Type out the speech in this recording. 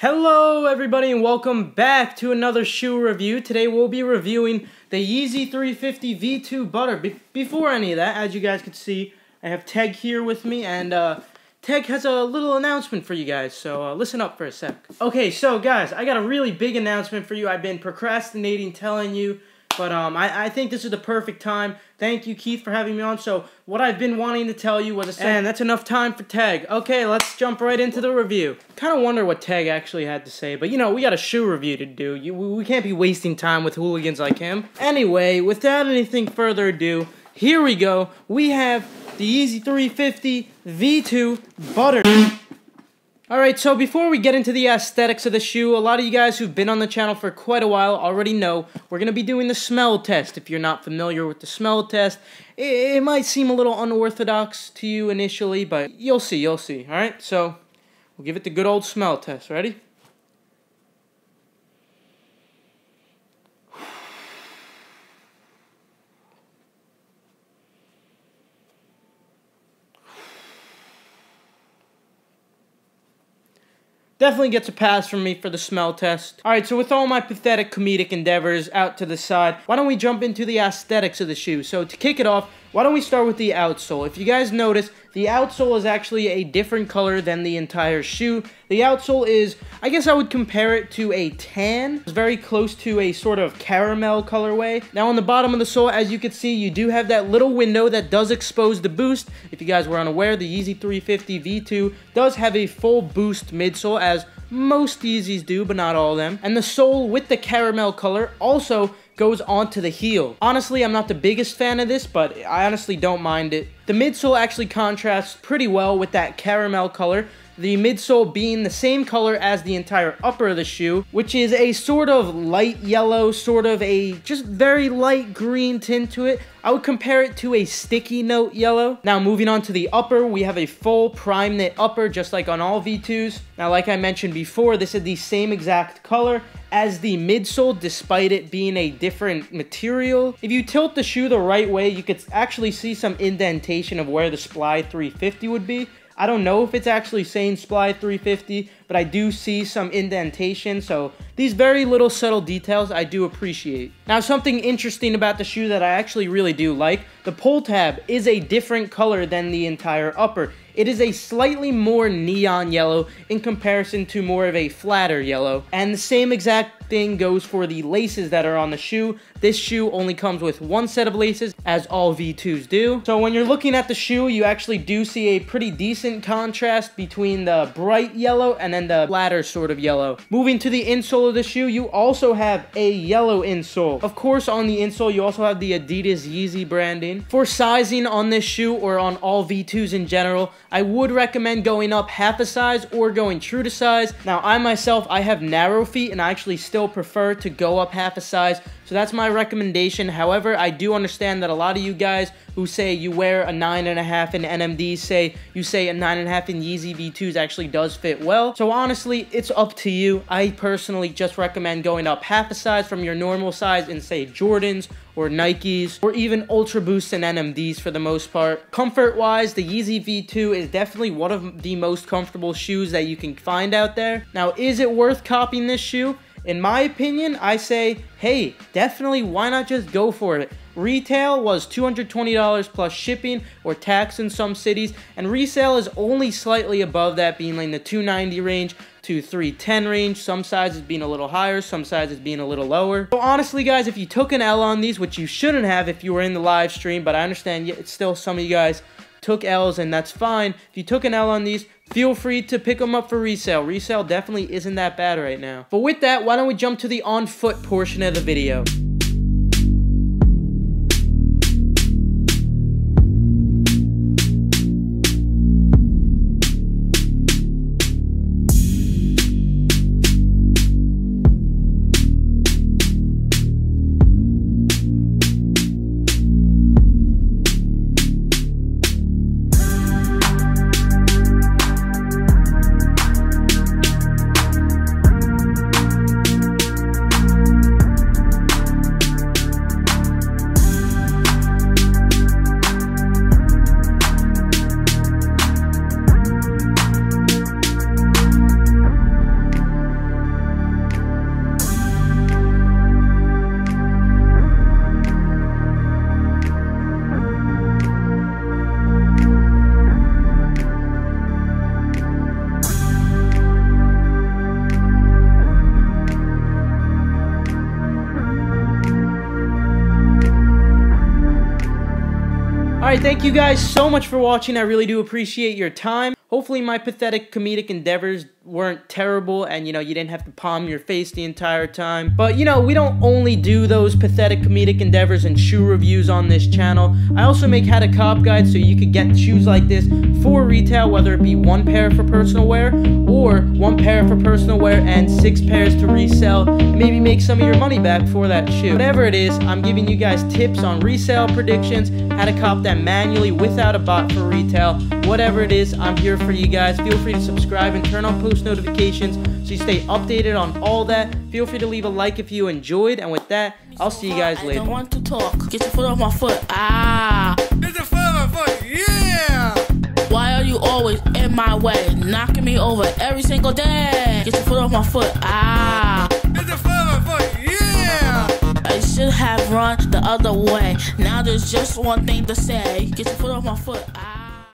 Hello everybody and welcome back to another shoe review. Today we'll be reviewing the Yeezy 350 V2 Butter. Before any of that, as you guys can see, I have Teg here with me, and Teg has a little announcement for you guys, so listen up for a sec. Okay, so guys, I got a really big announcement for you. I've been procrastinating telling you, but I think this is the perfect time. Thank you, Keith, for having me on. So what I've been wanting to tell you was and that's enough time for Teg. Okay, let's jump right into the review. Kind of wonder what Teg actually had to say, but you know, we got a shoe review to do. We can't be wasting time with hooligans like him. Anyway, without anything further ado, here we go. We have the Yeezy 350 V2 Butter. Alright, so before we get into the aesthetics of the shoe, a lot of you guys who've been on the channel for quite a while already know we're going to be doing the smell test. If you're not familiar with the smell test, it might seem a little unorthodox to you initially, but you'll see. Alright, so we'll give it the good old smell test. Ready? Definitely gets a pass from me for the smell test. Alright, so with all my pathetic comedic endeavors out to the side, why don't we jump into the aesthetics of the shoe? So to kick it off, why don't we start with the outsole? If you guys notice, the outsole is actually a different color than the entire shoe. The outsole is, I guess I would compare it to a tan. It's very close to a sort of caramel colorway. Now on the bottom of the sole, as you can see, you do have that little window that does expose the boost. If you guys were unaware, the Yeezy 350 V2 does have a full boost midsole, as most Yeezys do, but not all of them. And the sole with the caramel color also goes onto the heel. Honestly, I'm not the biggest fan of this, but I honestly don't mind it. The midsole actually contrasts pretty well with that caramel color, the midsole being the same color as the entire upper of the shoe, which is a sort of light yellow, sort of a just very light green tint to it. I would compare it to a sticky note yellow. Now moving on to the upper, we have a full prime knit upper, just like on all V2s. Now like I mentioned before, this is the same exact color as the midsole, despite it being a different material. If you tilt the shoe the right way, you could actually see some indentation of where the Sply 350 would be. I don't know if it's actually saying Sply 350, but I do see some indentation, so these very little subtle details I do appreciate. Now something interesting about the shoe that I actually really do like, the pull tab is a different color than the entire upper. It is a slightly more neon yellow in comparison to more of a flatter yellow. And the same exact thing goes for the laces that are on the shoe. This shoe only comes with one set of laces, as all V2s do. So when you're looking at the shoe, you actually do see a pretty decent contrast between the bright yellow and then the flatter sort of yellow. Moving to the insole of the shoe, you also have a yellow insole. Of course, on the insole, you also have the Adidas Yeezy branding. For sizing on this shoe, or on all V2s in general, I would recommend going up half a size or going true to size. Now, I myself, I have narrow feet, and I actually still prefer to go up half a size, so that's my recommendation. However, I do understand that a lot of you guys who say you wear a 9.5 in NMDs say you say a 9.5 in Yeezy V2s actually does fit well. So honestly, it's up to you. I personally just recommend going up half a size from your normal size in, say, Jordans or Nikes, or even Ultra Boosts and NMDs for the most part. Comfort-wise, the Yeezy V2 is definitely one of the most comfortable shoes that you can find out there. Now, is it worth copying this shoe? In my opinion, I say, hey, definitely, why not just go for it? Retail was $220 plus shipping or tax in some cities, and resale is only slightly above that, being like in the $290 range to $310 range, some sizes being a little higher, some sizes being a little lower. So honestly, guys, if you took an L on these, which you shouldn't have if you were in the live stream, but I understand it's still some of you guys took L's, and that's fine. If you took an L on these, feel free to pick them up for resale. Resale definitely isn't that bad right now. But with that, why don't we jump to the on-foot portion of the video. Alright, thank you guys so much for watching. I really do appreciate your time. Hopefully my pathetic comedic endeavors weren't terrible and, you didn't have to palm your face the entire time. But, we don't only do those pathetic comedic endeavors and shoe reviews on this channel. I also make how to cop guides so you could get shoes like this for retail, whether it be 1 pair for personal wear or 1 pair for personal wear and 6 pairs to resell and maybe make some of your money back for that shoe. Whatever it is, I'm giving you guys tips on resale predictions, how to cop them manually without a bot for retail. Whatever it is, I'm here for you guys. Feel free to subscribe and turn on post notifications so you stay updated on all that. Feel free to leave a like if you enjoyed, and with that, I'll see you guys later. I don't want to talk. Get your foot off my foot. Ah. Get your foot off my foot. Yeah. Why are you always in my way, knocking me over every single day? Get your foot off my foot. Ah. Get your foot off my foot. Yeah. I should have run the other way. Now there's just one thing to say. Get your foot off my foot. Ah.